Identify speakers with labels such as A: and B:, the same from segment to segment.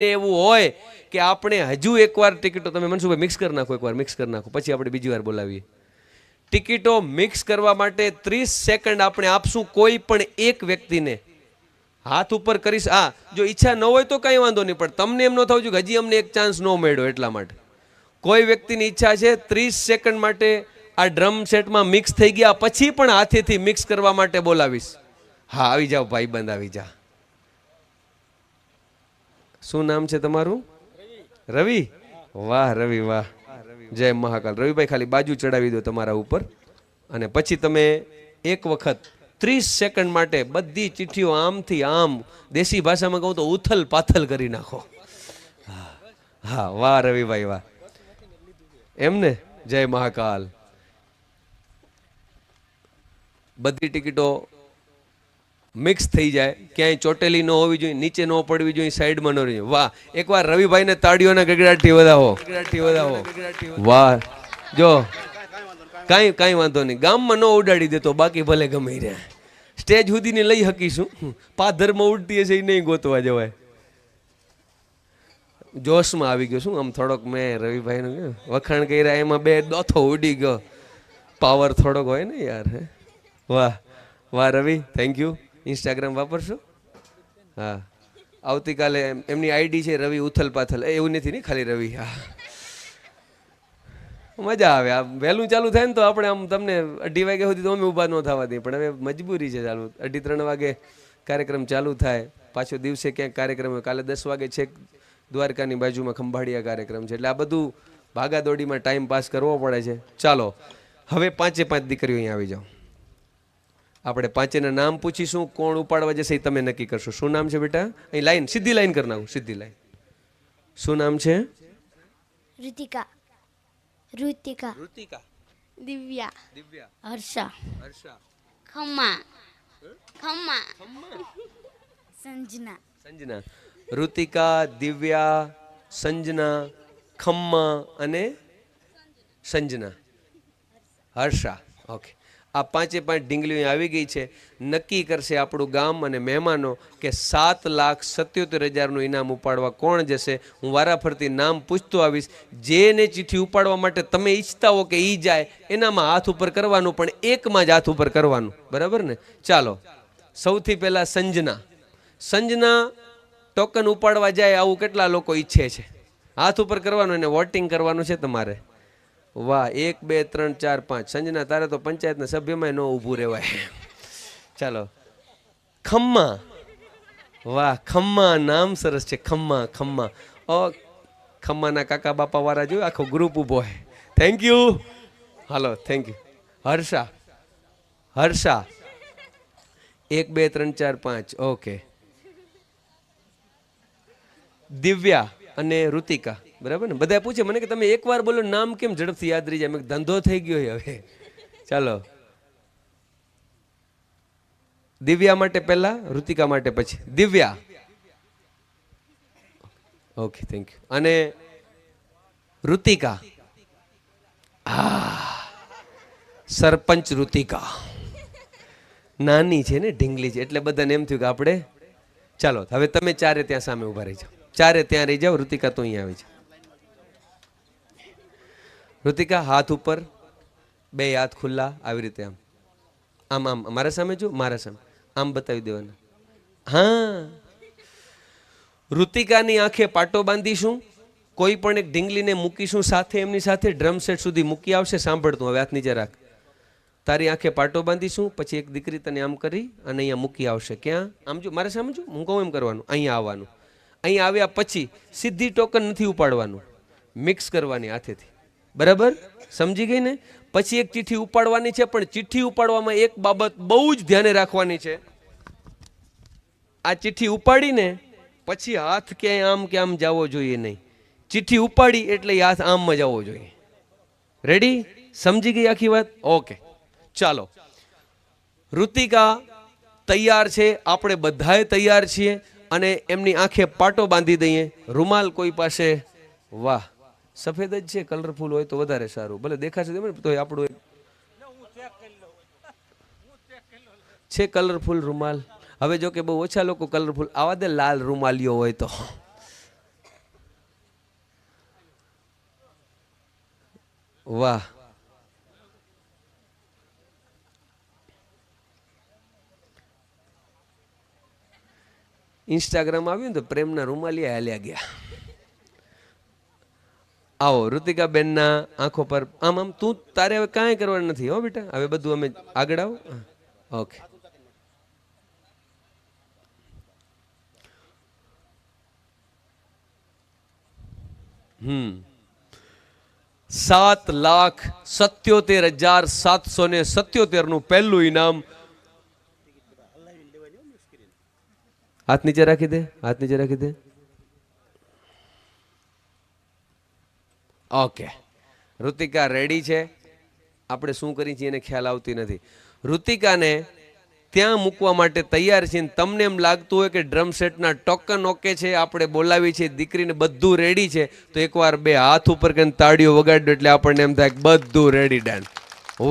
A: એવું હોય કે આપણે હજુ એકવાર ટિકિટો, તમે મનસુખભાઈ મિક્સ કરી નાખો, એકવાર મિક્સ કરી નાખો, પછી આપણે બીજી વાર બોલાવીએ. ટિકિટો મિક્સ કરવા માટે 30 સેકન્ડ આપણે આપશું કોઈ પણ એક વ્યક્તિને. હાથ ઉપર કરીશ. જો ઈચ્છા ન હોય તો કંઈ વાંધો નહીં, પણ તમને એમ ન થવું જોઈએ કે હજી અમને એક ચાન્સ ન મળ્યો, એટલા માટે કોઈ વ્યક્તિની ઈચ્છા છે 30 સેકન્ડ માટે આ ડ્રમ સેટમાં મિક્સ થઈ ગયા પછી પણ હાથેથી મિક્સ કરવા માટે બોલાવીશ. હા, આવી જાઓ ભાઈબંધ, આવી જા. શું નામ છે તમારું? રવિ. વાહ રવિ, વાહ, જય મહાકાલ. રવિભાઈ ખાલી બાજુ ચડાવી દો તમારા ઉપર, અને પછી તમે એક વખત 30 સેકન્ડ માટે બધી ચિઠ્ઠીઓ આમથી આમ, દેશી ભાષામાં કહું તો ઉથલ પાથલ કરી નાખો. હા, વાહ રવિભાઈ, વાહ. એમને જય મહાકાલ. બધી ટિકિટો મિક્સ થઈ જાય, ક્યાંય ચોટેલી ન હોવી જોઈએ, નીચે ન પડવી જોઈએ, સાઈડમાં ન રહેવી જોઈએ. વાહ, એકવાર રવિભાઈને તાળીઓના ગગડાટથી વધાવો. વાહ, જો કાંઈ વાંધો નહીં, ગામમાં ન ઉડાડી દેતો, બાકી ભલે ગમે રહ્યા. સ્ટેજ સુધીને લઈ શકીશું, પાધરમાં ઉડતી હશે એ નહીં ગોતવા જવાય. જોશમાં આવી ગયો શું, આમ થોડોક મેં રવિભાઈનું વખાણ કર્યા, એમાં બે દોથો ઉડી ગયો. પાવર થોડોક હોય ને યાર. હે, વાહ વાહ રવિ, થેન્ક યુ. ઇન્સ્ટાગ્રામ વાપરશો? હા, આવતીકાલે એમની આઈડી છે રવિ ઉથલ પાથલ. એવું નથી ને, ખાલી રવિ. હા, મજા આવે. આ વહેલું ચાલુ થાય ને તો આપણે આમ, તમને 2:30 વાગ્યા સુધી તો અમે ઊભા ન થવા દઈએ, પણ હવે મજબૂરી છે ચાલુ. 2:30-3 વાગે કાર્યક્રમ ચાલુ થાય. પાછો દિવસે ક્યાંક કાર્યક્રમ હોય. કાલે 10 વાગે છે દ્વારકાની બાજુમાં ખંભાળિયા કાર્યક્રમ છે, એટલે આ બધું ભાગાદોડીમાં ટાઈમ પાસ કરવો પડે છે. ચાલો, હવે 5 દીકરીઓ અહીંયા આવી જાઓ. આપણે 5ના નામ પૂછીશું, કોણ ઉપાડવા જશે એ તમે નક્કી કરશો. શું નામ છે બેટા? અહીં લાઈન, સીધી લાઈન કરી નાખું, સીધી લાઈન. શું નામ છે?
B: ऋतिका. ऋतिका.
A: ऋतिका.
B: दिव्या.
A: दिव्या.
B: हर्षा.
A: हर्षा.
B: खम्मा. खम्मा. संजना.
A: સંજના. ઋતિકા, દિવ્યા, સંજના, ખમ્મા અને સંજના, હર્ષા. ઓકે, આ 5 ઢીંગલીઓ આવી ગઈ છે. નક્કી કરશે આપણું ગામ અને મહેમાનો કે 7,77,000નું ઇનામ ઉપાડવા કોણ જશે. હું વારાફરતી નામ પૂછતો આવીશ. જેને ચિઠ્ઠી ઉપાડવા માટે તમે ઈચ્છતા હો કે ઈ જાય, એનામાં હાથ ઉપર કરવાનું, પણ એકમાં જ હાથ ઉપર કરવાનું, બરાબર ને? ચાલો, સૌથી પહેલા સંજના. સંજના ટોકન ઉપાડવા જાય આવું કેટલા લોકો ઈચ્છે છે? હાથ ઉપર કરવાનું, એને વોટિંગ કરવાનું છે તમારે. વાહ, 1 2 3 4 5. સંજના, તારે તો પંચાયતના સભ્યમાં ન ઊભું રહેવાય. ચાલો, ખમ્મા. વાહ, ખમ્મા, નામ સરસ છે. ખમ્મા, ખમ્મા. ઓ, ખમ્માના કાકા બાપા વાળા જોયું, આખો ગ્રુપ ઊભો છે. Thank you. Hello, thank you. Harsha. Harsha, 1 2 3 4 5. Okay. Divya અને ઋતિકા, બરાબર ને? બધા પૂછે મને કે તમે એકવાર બોલો, નામ કેમ ઝડપથી યાદ રહી જાય? મેં ધંધો થઈ ગયો હવે. ચાલો, દિવ્યા માટે પહેલા, ઋતિકા માટે પછી. દિવ્યા. Okay, thank you. અને ઋતિકા. સરપંચ ઋતિકા. નાની છે ને, ઢીંગલી છે, એટલે બધાને એમ થયું કે આપણે. ચાલો, હવે તમે ચારે ત્યાં સામે ઉભા રહી જાઓ. ચારે ત્યાં રહી જાઓ. ઋતિકા તો અહીંયા આવી જાઓ. ઋતિકા, હાથ ઉપર, 2 હાથ ખુલ્લા, આવી રીતે આમ આમ આમ. મારા સામે જો, મારા સામે આમ બતાવી દેવાના. હા, ઋતિકાની આંખે પાટો બાંધીશું. કોઈ પણ એક ઢીંગલીને મૂકીશું સાથે, એમની સાથે ડ્રમ સેટ સુધી મૂકી આવશે. સાંભળતું, હવે હાથ નીચે રાખ. તારી આંખે પાટો બાંધીશું, પછી એક દીકરી તને આમ કરી અને અહીંયા મૂકી આવશે. ક્યાં? આમ જો, મારા સામે જો, હું કહું એમ કરવાનું. અહીંયા આવવાનું. અહીંયા આવ્યા પછી સીધી ટોકન નથી ઉપાડવાનું, મિક્સ કરવાની હાથેથી, બરાબર? સમજી ગઈ ને? પછી એક ચિઠ્ઠી ઉપાડવાની છે, પણ ચિઠ્ઠી ઉપાડવામાં એક બાબત બહુ જ ધ્યાને રાખવાની છે. આ ચિઠ્ઠી ઉપાડીને પછી હાથ ક્યાંય આમ કે આમ જવો જોઈએ નહીં. ચિઠ્ઠી ઉપાડી એટલે હાથ આમમાં જવો જોઈએ. રેડી? સમજી ગઈ આખી વાત? ઓકે, ચાલો. ઋતિકા તૈયાર છે, આપણે બધાએ તૈયાર છીએ, અને એમની આંખે પાટો બાંધી દઈએ. રૂમાલ કોઈ પાસે? વાહ, સફેદ જ છે, કલરફુલ હોય તો વધારે સારું. ભલે દેખાશે તો આપણું છે કલરફુલ રૂમાલ. હવે જો કે બહુ ઓછા લોકો કલરફુલ, આવા દે લાલ રૂમાલીઓ હોય તો. વાહ. ઇન્સ્ટાગ્રામ આવ્યું ને તો પ્રેમના રૂમાલિયા હાલ્યા ગયા. આવો ઋતિકાબેનના આંખો પર આમ આમ તું તારે હવે કાંઈ કરવાનું નથી હો બેટા, હવે બધું અમે આગળ આવો. ઓકે. હમ 7,77,777 નું પહેલું ઇનામ. હાથ નીચે રાખી દે, હાથ નીચે રાખી દે. ઓકે, ઋતિકા રેડી છે. આપણે શું કરી છીએ એને ખ્યાલ આવતી નથી. ઋતિકાને ત્યાં મૂકવા માટે તૈયાર છે. તમને એમ લાગતું હોય કે ડ્રમ સેટના ટોકન ઓકે છે, આપણે બોલાવી છે દીકરીને, બધું રેડી છે, તો એકવાર બે હાથ ઉપર કરીને તાળીઓ વગાડો એટલે આપણને એમ થાય કે બધું રેડી ડન.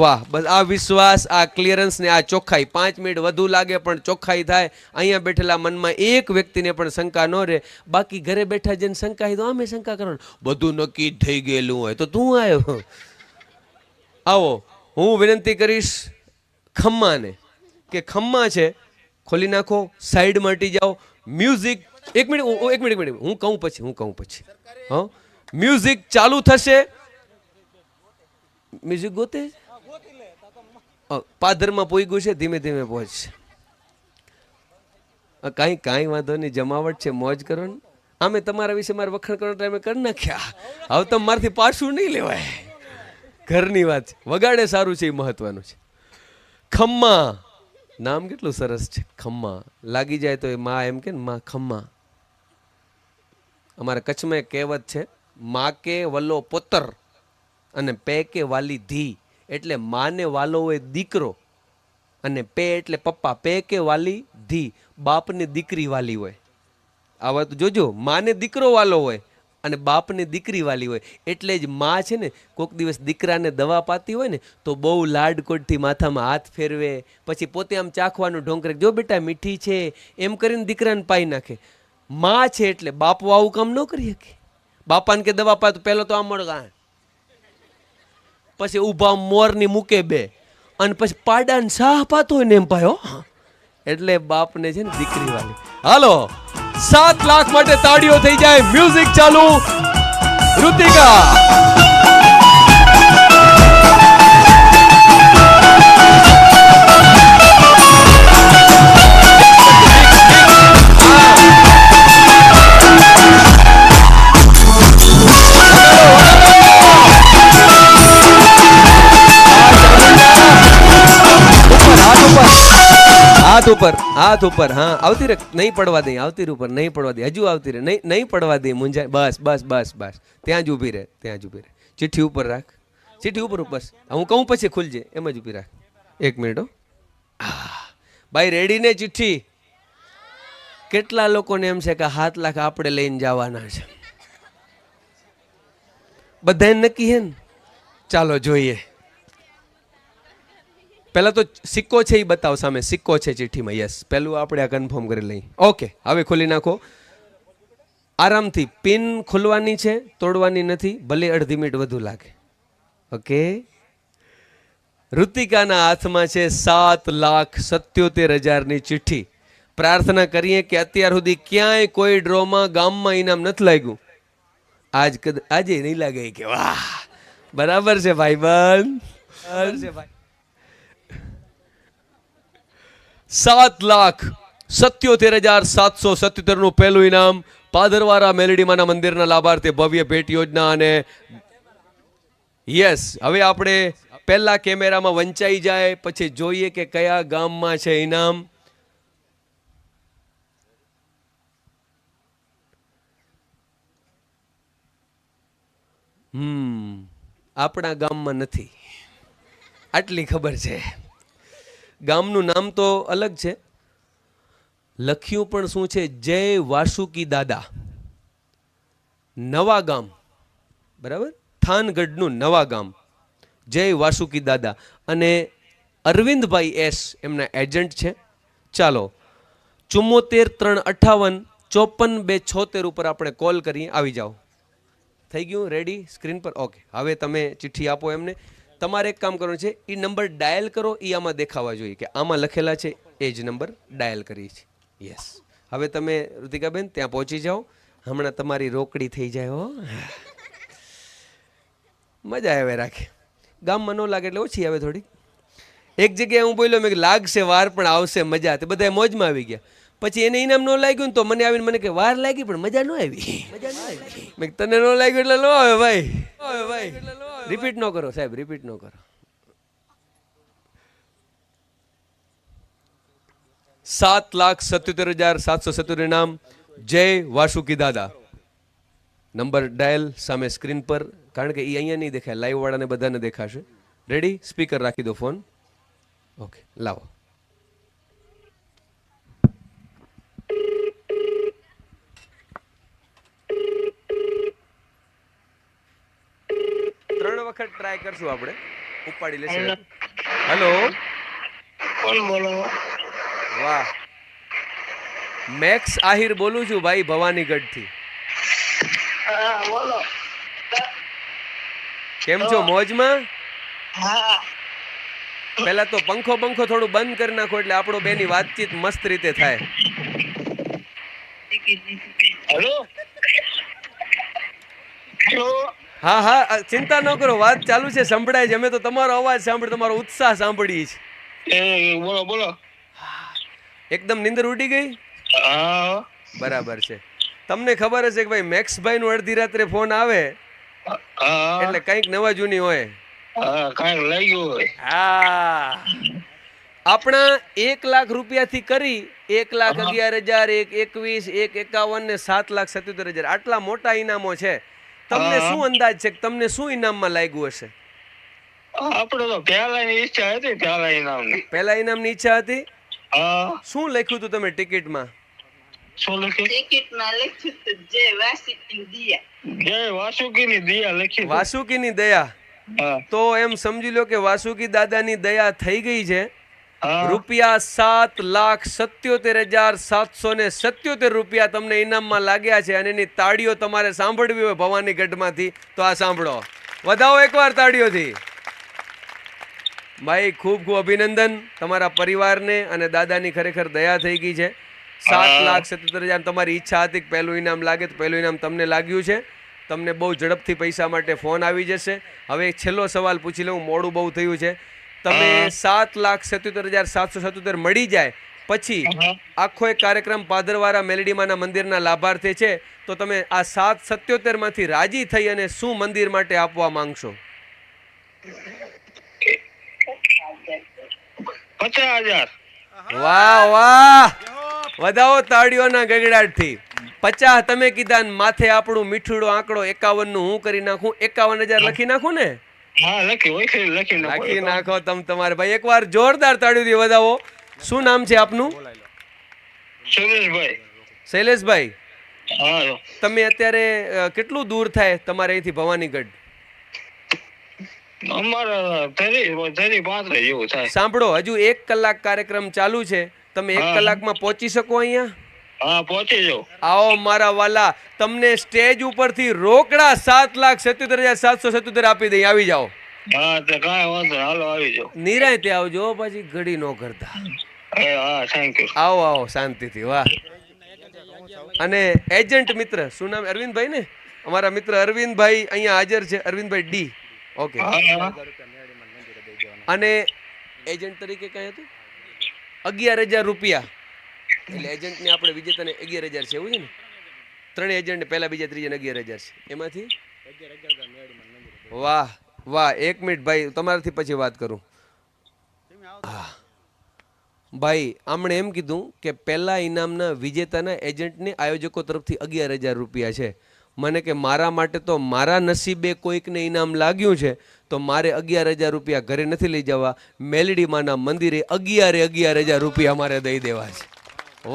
A: વાહ, બસ આ વિશ્વાસ, આ ક્લિયરન્સ ને આ ચોખ્ખાઈ. 5 મિનિટ વધુ લાગે પણ ચોખ્ખાઈ થાય. અહીંયા બેઠેલા મનમાં એક વ્યક્તિને પણ શંકા ન રહે. બાકી ઘરે બેઠા જેને શંકા તો અમે શંકા કરવાનું, બધું નક્કી થઈ ગયેલું હોય તો તું આવ્યો. આવો, હું વિનંતી કરીશ ખમ્માને કે ખમ્મા છે ખોલી નાખો, સાઈડમાં હટી જાઓ. મ્યુઝિક એક મિનિટ હું કહું પછી હા, મ્યુઝિક ચાલુ થશે. મ્યુઝિક ગોતે પાદરમાં પોઈ છે, ધીમે ધીમે પહોંચશે. કાંઈ વાંધો નહીં, જમાવટ છે, મોજ કરો ને. આમે તમારા વિશે મારે વખાણ કરવાનો ટાઈમે કરી નાખ્યા. હવે તો મારથી પાછું નહીં લેવાય. ઘરની વાત છે, વગાડે સારું છે એ મહત્વનું છે. ખમ્મા નામ કેટલું સરસ છે. ખમ્મા લાગી જાય તો એ માં એમ કે માં ખમ્મા. અમારા કચ્છમાં એક કહેવત છે, માં કે વલ્લો પોતર અને પે કે વાલી ધી. એટલે માને વાલો હોય દીકરો અને પે એટલે પપ્પા. પે કે વાલી ધી, બાપને દીકરી વાલી હોય. આ વાત જોજો, માને દીકરો વાલો હોય અને બાપને દીકરી વાલી હોય. એટલે જ માં છે ને કોઈક દિવસ દીકરાને દવા પાતી હોય ને તો બહુ લાડકોડથી માથામાં હાથ ફેરવે, પછી પોતે આમ ચાખવાનું ઢોંકરે, જો બેટા મીઠી છે એમ કરીને દીકરાને પાઈ નાખે. માં છે એટલે બાપુ આવું કામ ન કરી શકે. બાપાને કે દવા પાય તો પહેલો તો આમ મળે, પછી ઊભા મોરની મૂકે બે, અને પછી પાડાને સાહ પાતો હોય ને એમ પાયો. એટલે બાપને છે ને દીકરી વાલી. હાલો 7 લાખ માટે તાળીઓ થઈ જાય. મ્યુઝિક ચાલુ. ઋતિકા હાથ ઉપર હા, આવતી રે, નહીં પડવા દે. આવતી ઉપર નહીં પડવા દે, હજુ આવતી રે, નહીં પડવા દે. મુંજાય બસ બસ બસ બસ, ત્યાં જ ઊભી રહે, ત્યાં જ ઊભી રહે. ચિઠ્ઠી ઉપર રાખ, ચિઠ્ઠી ઉપર બસ. હું કહું પછી ખુલજે, એમ જ ઊભી રાખ. 1 મિનિટ હો ભાઈ, રેડી ને ચિઠ્ઠી? કેટલા લોકોને એમ છે કે 7 લાખ આપણે લઈને જવાના છે? બધાને નક્કી હે ને? ચાલો જોઈએ. પહેલા તો સિક્કો છે એ બતાવ સામે. સિક્કો છે ચિઠ્ઠીમાં. યસ, પહેલું આપણે આ કન્ફર્મ કરી લઈએ. ઓકે, હવે ખોલી નાખો આરામથી. પિન ખોલવાની છે, તોડવાની નથી, ભલે અડધી મિનિટ વધુ લાગે. ઓકે, ઋતિકાના હાથમાં છે 7,77,000ની ચિઠ્ઠી. પ્રાર્થના કરીએ કે અત્યાર સુધી ક્યાંય કોઈ ડ્રોમાં ગામમાં ઇનામ નથી લાગ્યું. આજે નહીં લાગે કે વાહ, બરાબર છે ભાઈબંધ. 7,77,777 નું પહેલું ઇનામ પાદરવારા મેલડીમાના મંદિરના લાભાર્થી ભવ્ય ભેટ યોજના. અને યસ, હવે આપણે પહેલા કેમેરામાં વંચાઈ જાય પછી જોઈએ કે કયા ગામમાં છે ઇનામ. આપણા ગામમાં નથી, આટલી ખબર છે. ગામનું નામ તો અલગ છે, લખ્યું પણ શું છે? જય વાસુકી દાદા. નવા ગામ, બરાબર, થાનગઢનું નવા ગામ, જય વાસુકી દાદા. અને અરવિંદભાઈ એસ એમના એજન્ટ છે. ચાલો 74 358 54 276 ઉપર આપણે કોલ કરીએ. આવી જાઓ. થઈ ગયું રેડી સ્ક્રીન પર? ઓકે, હવે તમે ચિઠ્ઠી આપો એમને. તમારે એક કામ કરવાનું છે, એ નંબર ડાયલ કરો, એ આમાં દેખાવા જોઈએ કે આમાં લખેલા છે એ જ નંબર ડાયલ કરીએ છીએ. યસ, હવે તમે ઋતિકાબેન ત્યાં પહોંચી જાઓ. હમણાં તમારી રોકડી થઈ જાય હો. મજા આવે રાખે. ગામમાં ન લાગે એટલે ઓછી આવે થોડી. એક જગ્યાએ હું બોલ્યો મેં લાગશે વાર પણ આવશે મજા, તે બધા મોજમાં આવી ગયા. પછી એને ઇનામ ન લાગ્યું ને તો મને આવીને મને કે વાર લાગી પણ મજા ન આવી. મેં તને ન લાગ્યું એટલે નો આવે ભાઈ. રિપીટ ન કરો સાહેબ, રિપીટ ન કરો. 7,77,777 ઇનામ. જય વાસુકી દાદા. નંબર ડાયલ સામે સ્ક્રીન પર, કારણ કે એ અહીંયા નહીં દેખાય, લાઈવ વાળાને બધાને દેખાશે. રેડી? સ્પીકર રાખી દો ફોન. ઓકે, લાવો. ત્રણ વખત ટ્રાય કરશું આપણે, ઉપાડી લેશે. હેલો,
C: કોણ બોલો?
A: વાહ, મેક્સ આહિર બોલું છું ભાઈ, ભવાનીગઢ થી.
C: હા બોલો.
A: કેમ છો? મોજમાં?
C: હા
A: પેલા તો પંખો થોડું બંધ કરી નાખો એટલે આપણો બેની વાતચીત મસ્ત રીતે થાય.
C: Hello hello.
A: હા હા, ચિંતા ન કરો, વાત ચાલુ છે, સંભળાય છે. અમે તો તમારો અવાજ સાંભળી, તમારો ઉત્સાહ સાંભળીએ છીએ.
C: એ બોલો બોલો.
A: એકદમ નીંદર ઉડી ગઈ?
C: હા
A: બરાબર છે. તમને ખબર હશે કે ભાઈ મેક્સભાઈ નું અડધી રાત્રે ફોન આવે
C: હા
A: એટલે કંઈક નવા જૂની હોય.
C: હા કાંઈક લાગ્યું હોય.
A: હા, આપણા 1 લાખ રૂપિયાથી કરી 1,11,000, 1,21,000, 1,51 ને 7,77,000 આટલા મોટા ઇનામો છે. તમને શું અંદાજ છે કે તમને શું ઇનામમાં લાગ્યું હશે?
C: આપણે તો પહેલાની ઈચ્છા હતી, પહેલા ઇનામની.
A: પહેલા ઇનામની ઈચ્છા હતી?
C: હા.
A: શું લખ્યું હતું તમે ટિકિટમાં?
C: શું લખ્યું?
D: ટિકિટમાં લખ્યું હતું જય વાસુકીની દયા.
C: જય વાસુકીની દયા લખી.
A: વાસુકીની દયા.
C: હા
A: તો એમ સમજી લો કે વાસુકી દાદાની દયા થઈ ગઈ છે.
C: હા.
A: રૂપિયા 7,77,777 રૂપિયા તમને ઇનામમાં લાગ્યા છે. અને એની તાળીઓ તમારે સાંભળવી હોય ભવાનીગઢમાંથી તો આ સાંભળો. વધાવો એકવાર તાળીઓથી. ભાઈ ખૂબ ખૂબ અભિનંદન તમારા પરિવારને, અને દાદાની ખરેખર દયા થઈ ગઈ છે. 7,77,000 તમારી ઈચ્છા હતી કે પહેલું ઇનામ લાગે તો પહેલું ઇનામ તમને લાગ્યું છે. તમને બહુ ઝડપથી પૈસા માટે ફોન આવી જશે. હવે એક છેલ્લો સવાલ પૂછી લઉં, મોડું બહુ થયું છે. તમે 7,77,777 મળી જાય પછી આખો એક કાર્યક્રમ પાદરવારા મેલડીમાના મંદિરના લાભાર્થી છે, તો તમે આ 777 માંથી રાજી થઈ અને શું મંદિર માટે આપવા માંગશો?
C: 50,000.
A: વાહ વાહ, વધાવો તાળીઓના ગગડાટથી. 50 તમે કીધા ને માથે આપણું મીઠુડો આંકડો 51 નું હું કરી નાખું? 51,000 લખી નાખું ને?
C: હા લખી
A: નાખો તમ તમારે ભાઈ. એકવાર જોરદાર તાળીઓથી વધાવો. શું નામ છે આપનું?
C: સુરેશભાઈ.
A: શૈલેષભાઈ,
C: હા.
A: તમે અત્યારે કેટલું દૂર થાય તમારે અહીંથી ભવાનીગઢ?
C: અમારા ધરી 35 જેવું થાય.
A: સાંભળો, હજુ 1 કલાક કાર્યક્રમ ચાલુ છે. તમે 1 કલાકમાં પહોંચી શકો અહીંયા?
C: હા પહોંચી જાવ.
A: આવો મારા વાલા, તમને સ્ટેજ ઉપરથી રોકડા 7,77,777 આપી દઈ. આવી જાઓ.
C: હા તો કાંઈ વાંધો નહીં, હાલો આવી જાવ.
A: નિરાંતે આવજો, પછી ઘડી નો કરતા.
C: હા થેન્ક યુ.
A: આવો આવો શાંતિથી. વાહ. અને એજન્ટ મિત્ર, શું નામ? અરવિંદભાઈ ને? અમારા મિત્ર અરવિંદભાઈ અહીંયા હાજર છે. અરવિંદભાઈ ડી. ઓકે. અને એજન્ટ તરીકે કઈ હતું? 11,000 રૂપિયા. એટલે એજન્ટને આપણે વિજેતાને 11,000 છે, એવું છે ને? 3 એજન્ટ, પહેલા બીજા ત્રીજા 11,000 છે. એમાંથી વાહ વાહ. 1 મિનિટ ભાઈ, તમારાથી પછી વાત કરું. ભાઈ આમણે એમ કીધું કે પહેલા ઇનામના વિજેતાના એજન્ટને આયોજકો તરફથી 11,000 રૂપિયા છે. મને કે મારા માટે તો મારા નસીબે કોઈકને ઇનામ લાગ્યું છે, તો મારે 11,000 રૂપિયા ઘરે નથી લઈ જવા, મેલડીમાના મંદિરે 11,000 રૂપિયા મારે દઈ દેવા છે.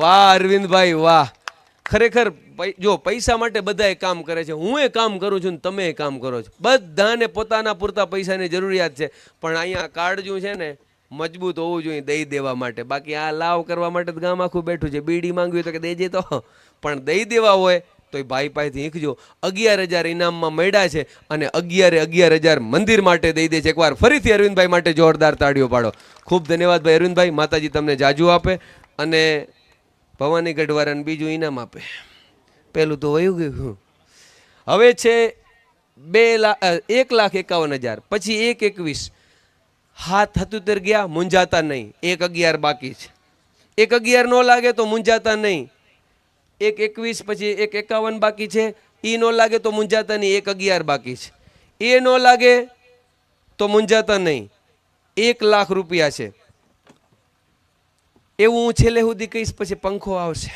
A: વાહ અરવિંદભાઈ વાહ. ખરેખર જો પૈસા માટે બધાએ કામ કરે છે, હું એ કામ કરું છું ને તમે કામ કરો છો. બધાને પોતાના પૂરતા પૈસાની જરૂરિયાત છે, પણ અહીંયા કાળજું છે ને મજબૂત હોવું જોઈએ દઈ દેવા માટે. બાકી આ લાવ કરવા માટે ગામ આખું બેઠું છે. બીડી માંગવી તો કે દેજે તો, પણ દઈ દેવા હોય તો એ ભાઈ પાસેથી શીખજો. 11,000 ઇનામમાં મળ્યા છે અને 11,000 મંદિર માટે દઈ દે છે. એકવાર ફરીથી અરવિંદભાઈ માટે જોરદાર તાળીઓ પાડો. ખૂબ ધન્યવાદ ભાઈ અરવિંદભાઈ. માતાજી તમને જાજુ આપે અને ભવાની ગઢવારાને બીજું ઇનામ આપે. પેલું તો વયું ગયું. હવે છે 1,51,000, પછી 1,21. હાથ 77 ગયા, મૂંઝાતા નહીં. 1,11 બાકી છે. 1,11 ન લાગે તો મૂંઝાતા નહીં. 1,21 પછી 1,51 બાકી છે. એ ન લાગે તો મૂંઝાતા નહીં. 1,11 બાકી છે. એ ન લાગે તો મૂંઝાતા નહીં. 1,00,000 રૂપિયા છે. એવું હું છેલ્લે સુધી કહીશ, પછી પંખો આવશે.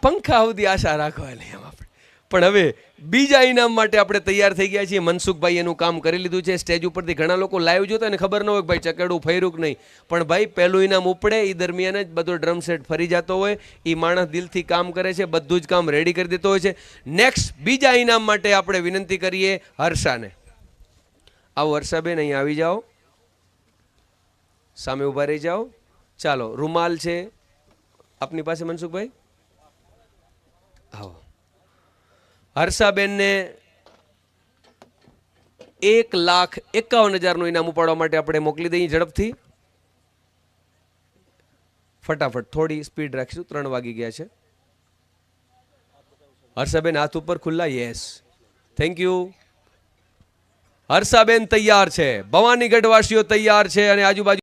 A: પંખા સુધી આશા રાખવાની એમ આપણે. પણ હવે બીજા ઇનામ માટે આપણે તૈયાર થઈ ગયા છીએ. મનસુખભાઈ એનું કામ કરી લીધું છે. સ્ટેજ ઉપરથી ઘણા લોકો લાઈવ જોતા ને ખબર ન હોય કે ભાઈ ચકેડું ફર્યું કે નહીં, પણ ભાઈ પહેલું ઇનામ ઉપડે એ દરમિયાન જ બધો ડ્રમ સેટ ફરી જતો હોય. એ માણસ દિલથી કામ કરે છે, બધું જ કામ રેડી કરી દેતો હોય છે. નેક્સ્ટ બીજા ઇનામ માટે આપણે વિનંતી કરીએ હર્ષાને. આવો હર્ષાબેન, અહીં આવી જાઓ, સામે ઊભા રહી જાઓ. ચાલો, રૂમાલ છે આપની પાસે મનસુખભાઈ? આવો. હર્ષાબેનને 1,51,000 ઇનામ ઉપાડવા માટે આપણે મોકલી દઈએ ઝડપથી. ફટાફટ, થોડી સ્પીડ રાખીશું. 3 વાગી ગયા છે. હર્ષાબેન હાથ ઉપર ખુલ્લા. Yes, thank you. હર્ષાબેન તૈયાર છે, ભવાની ગઢવાસીઓ તૈયાર છે અને આજુબાજુ